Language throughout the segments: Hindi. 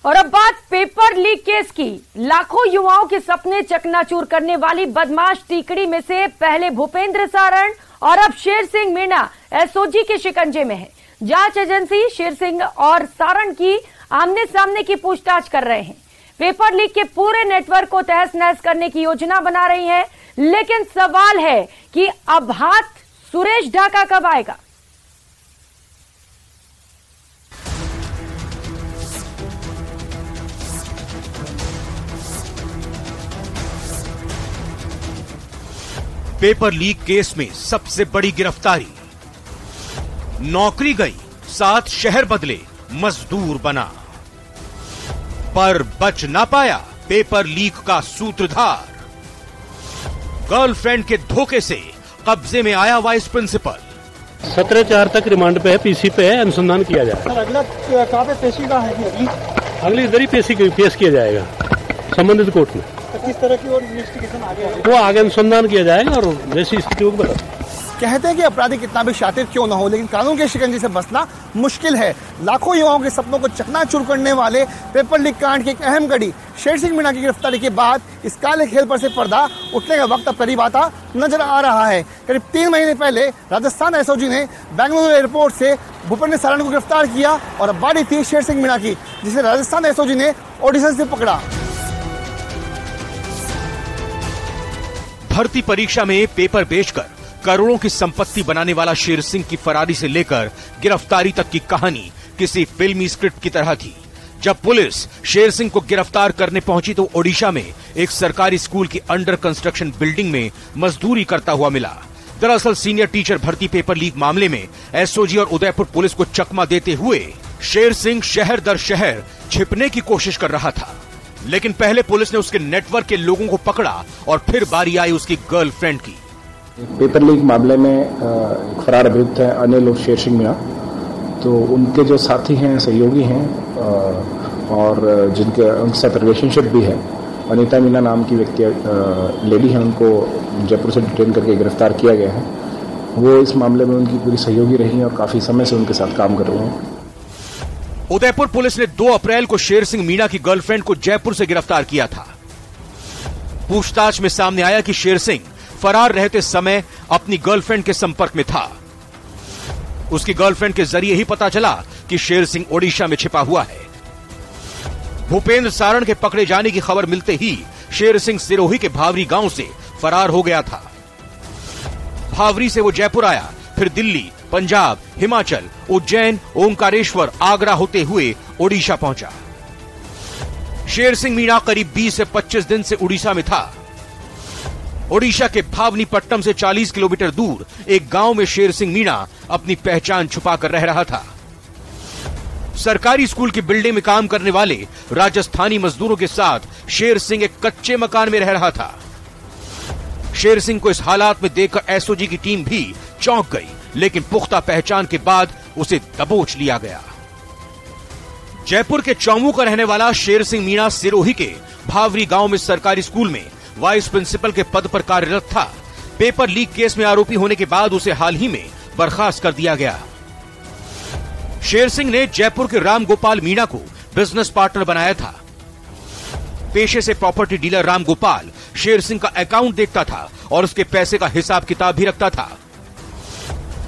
और अब बात पेपर लीक केस की। लाखों युवाओं के सपने चकनाचूर करने वाली बदमाश टीकड़ी में से पहले भूपेंद्र सारण और अब शेर सिंह मीणा एसओजी के शिकंजे में है। जांच एजेंसी शेर सिंह और सारण की आमने सामने की पूछताछ कर रहे हैं। पेपर लीक के पूरे नेटवर्क को तहस नहस करने की योजना बना रही है, लेकिन सवाल है कि अब हाथ सुरेश ढाका कब आएगा। पेपर लीक केस में सबसे बड़ी गिरफ्तारी। नौकरी गई, 7 शहर बदले, मजदूर बना, पर बच ना पाया पेपर लीक का सूत्रधार। गर्लफ्रेंड के धोखे से कब्जे में आया वाइस प्रिंसिपल। 17/4 तक रिमांड पे है, पीसी पे है, अनुसंधान किया जाएगा। अगला कहाँ पे पेशी का है? अगली इधर ही पेश किया जाएगा संबंधित कोर्ट में। किस तरह की और इन्वेस्टिगेशन आगे वो आगे अनुसंधान किया जाएगा और जैसी स्थिति होगी बता। कहते हैं कि अपराधी कितना भी शातिर क्यों न हो, लेकिन कानून के शिकंजे से बचना मुश्किल है। लाखों युवाओं के सपनों को चकनाचूर करने वाले पेपर लीक कांड की एक अहम कड़ी शेर सिंह मीणा की गिरफ्तारी के बाद इस काले खेल पर से पर्दा उठने का वक्त अब करीब आता नजर आ रहा है। करीब 3 महीने पहले राजस्थान एसओजी ने बेंगलुरु एयरपोर्ट से भूपेंद्र सारण को गिरफ्तार किया और अब बारी थी शेर सिंह मीणा की, जिसे राजस्थान एसओजी ने ऑडिशन से पकड़ा। भर्ती परीक्षा में पेपर बेचकर करोड़ों की संपत्ति बनाने वाला शेर सिंह की फरारी से लेकर गिरफ्तारी तक की कहानी किसी फिल्मी स्क्रिप्ट की तरह थी। जब पुलिस शेर सिंह को गिरफ्तार करने पहुंची तो ओडिशा में एक सरकारी स्कूल की अंडर कंस्ट्रक्शन बिल्डिंग में मजदूरी करता हुआ मिला। दरअसल सीनियर टीचर भर्ती पेपर लीक मामले में एसओजी और उदयपुर पुलिस को चकमा देते हुए शेर सिंह शहर दर शहर छिपने की कोशिश कर रहा था, लेकिन पहले पुलिस ने उसके नेटवर्क के लोगों को पकड़ा और फिर बारी आई उसकी गर्लफ्रेंड की। पेपर लीक मामले में फरार अभियुक्त है अनिल और शेर सिंह मीणा। तो उनके जो साथी हैं, सहयोगी हैं और जिनके उनके साथ रिलेशनशिप भी है, अनीता मीणा नाम की व्यक्ति लेडी है, उनको जयपुर से डिटेन करके गिरफ्तार किया गया है। वो इस मामले में उनकी पूरी सहयोगी रही और काफी समय से उनके साथ काम कर रहे हैं। उदयपुर पुलिस ने 2 अप्रैल को शेर सिंह मीणा की गर्लफ्रेंड को जयपुर से गिरफ्तार किया था। पूछताछ में सामने आया कि शेर सिंह फरार रहते समय अपनी गर्लफ्रेंड के संपर्क में था। उसकी गर्लफ्रेंड के जरिए ही पता चला कि शेर सिंह ओडिशा में छिपा हुआ है। भूपेंद्र सारण के पकड़े जाने की खबर मिलते ही शेर सिंह सिरोही के भावरी गांव से फरार हो गया था। भावरी से वो जयपुर आया, फिर दिल्ली, पंजाब, हिमाचल, उज्जैन, ओंकारेश्वर, आगरा होते हुए ओडिशा पहुंचा। शेर सिंह मीणा करीब 20 से 25 दिन से उड़ीसा में था। ओडिशा के भावनीपट्टनम से 40 किलोमीटर दूर एक गांव में शेर सिंह मीणा अपनी पहचान छुपाकर रह रहा था। सरकारी स्कूल की बिल्डिंग में काम करने वाले राजस्थानी मजदूरों के साथ शेर सिंह एक कच्चे मकान में रह रहा था। शेर सिंह को इस हालात में देखकर एसओजी की टीम भी चौंक गई, लेकिन पुख्ता पहचान के बाद उसे दबोच लिया गया। जयपुर के चौमू का रहने वाला शेर सिंह मीणा सिरोही के भावरी गांव में सरकारी स्कूल में वाइस प्रिंसिपल के पद पर कार्यरत था। पेपर लीक केस में आरोपी होने के बाद उसे हाल ही में बर्खास्त कर दिया गया। शेर सिंह ने जयपुर के राम गोपाल मीणा को बिजनेस पार्टनर बनाया था। पेशे से प्रॉपर्टी डीलर राम गोपाल शेर सिंह का अकाउंट देखता था और उसके पैसे का हिसाब किताब भी रखता था।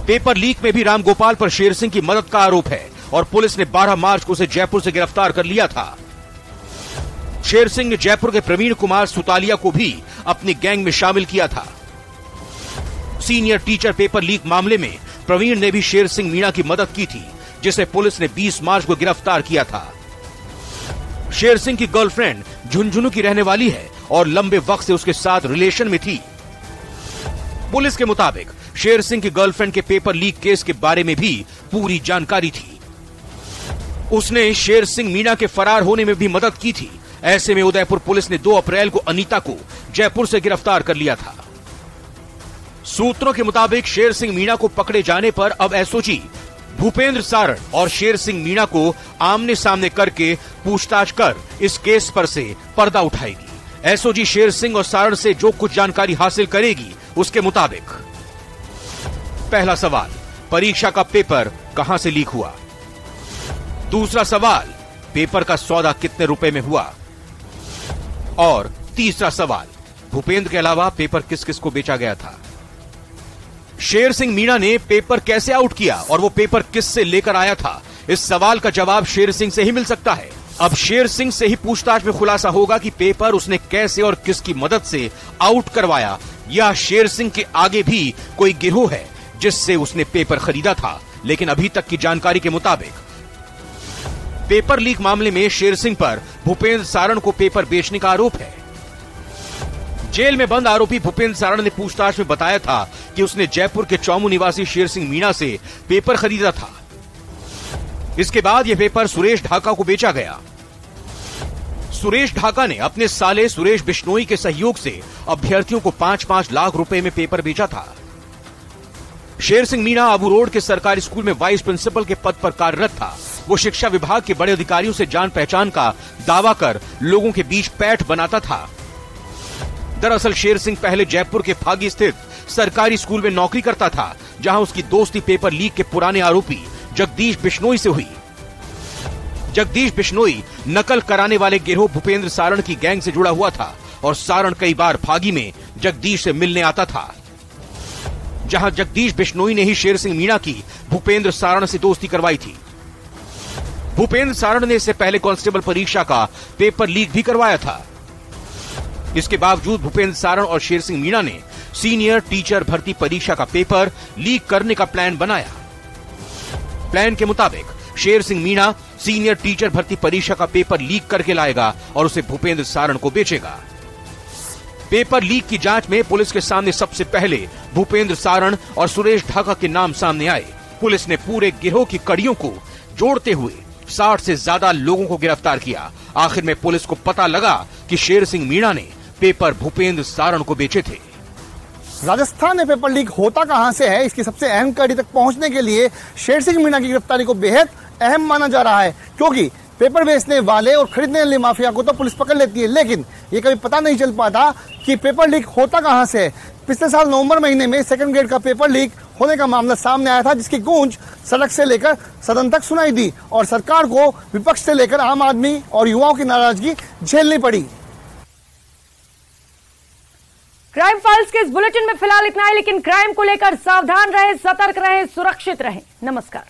पेपर लीक में भी राम गोपाल पर शेर सिंह की मदद का आरोप है और पुलिस ने 12 मार्च को उसे जयपुर से गिरफ्तार कर लिया था। शेर सिंह ने जयपुर के प्रवीण कुमार सुतालिया को भी अपनी गैंग में शामिल किया था। सीनियर टीचर पेपर लीक मामले में प्रवीण ने भी शेर सिंह मीणा की मदद की थी, जिसे पुलिस ने 20 मार्च को गिरफ्तार किया था। शेर सिंह की गर्लफ्रेंड झुंझुनू की रहने वाली है और लंबे वक्त से उसके साथ रिलेशन में थी। पुलिस के मुताबिक शेर सिंह की गर्लफ्रेंड के पेपर लीक केस के बारे में भी पूरी जानकारी थी। उसने शेर सिंह मीणा के फरार होने में भी मदद की थी। ऐसे में उदयपुर पुलिस ने 2 अप्रैल को अनीता को जयपुर से गिरफ्तार कर लिया था। सूत्रों के मुताबिक शेर सिंह मीणा को पकड़े जाने पर अब एसओजी भूपेंद्र सारण और शेर सिंह मीणा को आमने सामने करके पूछताछ कर इस केस पर से पर्दा उठाएगी। एसओजी शेर सिंह और सारण से जो कुछ जानकारी हासिल करेगी उसके मुताबिक पहला सवाल, परीक्षा का पेपर कहां से लीक हुआ? दूसरा सवाल, पेपर का सौदा कितने रुपए में हुआ? और तीसरा सवाल, भूपेंद्र के अलावा पेपर किस किस को बेचा गया था? शेर सिंह मीणा ने पेपर कैसे आउट किया और वो पेपर किस से लेकर आया था? इस सवाल का जवाब शेर सिंह से ही मिल सकता है। अब शेर सिंह से ही पूछताछ में खुलासा होगा कि पेपर उसने कैसे और किसकी मदद से आउट करवाया, या शेर सिंह के आगे भी कोई गिरोह है जिससे उसने पेपर खरीदा था। लेकिन अभी तक की जानकारी के मुताबिक पेपर लीक मामले में शेर सिंह पर भूपेंद्र सारण को पेपर बेचने का आरोप है। जेल में बंद आरोपी भूपेंद्र सारण ने पूछताछ में बताया था कि उसने जयपुर के चौमू निवासी शेर सिंह मीणा से पेपर खरीदा था। इसके बाद यह पेपर सुरेश ढाका को बेचा गया। सुरेश ढाका ने अपने साले सुरेश बिश्नोई के सहयोग से अभ्यर्थियों को 5-5 लाख रुपए में पेपर बेचा था। शेर सिंह मीणा अबू रोड के सरकारी स्कूल में वाइस प्रिंसिपल के पद पर कार्यरत था। वो शिक्षा विभाग के बड़े अधिकारियों से जान पहचान का दावा कर लोगों के बीच पैठ बनाता था। दरअसल शेर सिंह पहले जयपुर के फागी स्थित सरकारी स्कूल में नौकरी करता था, जहां उसकी दोस्ती पेपर लीक के पुराने आरोपी जगदीश बिश्नोई से हुई। जगदीश बिश्नोई नकल कराने वाले गिरोह भूपेंद्र सारण की गैंग से जुड़ा हुआ था और सारण कई बार फागी में जगदीश से मिलने आता था, जहां जगदीश बिश्नोई ने ही शेर सिंह मीणा की भूपेंद्र सारण से दोस्ती करवाई थी। भूपेंद्र सारण ने इससे पहले कांस्टेबल परीक्षा का पेपर लीक भी करवाया था। इसके बावजूद भूपेंद्र सारण और शेर सिंह मीणा ने सीनियर टीचर भर्ती परीक्षा का पेपर लीक करने का प्लान बनाया। प्लान के मुताबिक शेर सिंह मीणा सीनियर टीचर भर्ती परीक्षा का पेपर लीक करके लाएगा और उसे भूपेंद्र सारण को बेचेगा। पेपर लीक की जांच में पुलिस के सामने सबसे पहले भूपेंद्र सारण और सुरेश ढाका के नाम सामने आए। पुलिस ने पूरे गिरोह की कड़ियों को जोड़ते हुए 60 से ज्यादा लोगों को गिरफ्तार किया। आखिर में पुलिस को पता लगा कि शेर सिंह मीणा ने पेपर भूपेंद्र सारण को बेचे थे। राजस्थान में पेपर लीक होता कहां से है, इसकी सबसे अहम कड़ी तक पहुंचने के लिए शेर सिंह मीणा की गिरफ्तारी को बेहद अहम माना जा रहा है, क्योंकि पेपर बेचने वाले और खरीदने वाले माफिया को तो पुलिस पकड़ लेती है, लेकिन ये कभी पता नहीं चल पाता कि पेपर लीक होता कहां से है। पिछले साल नवंबर महीने में सेकंड ग्रेड का पेपर लीक होने का मामला सामने आया था, जिसकी गूंज सड़क से लेकर सदन तक सुनाई दी और सरकार को विपक्ष से लेकर आम आदमी और युवाओं की नाराजगी झेलनी पड़ी। क्राइम फाइल्स के इस बुलेटिन में फिलहाल इतना ही, लेकिन क्राइम को लेकर सावधान रहें, सतर्क रहें, सुरक्षित रहें। नमस्कार।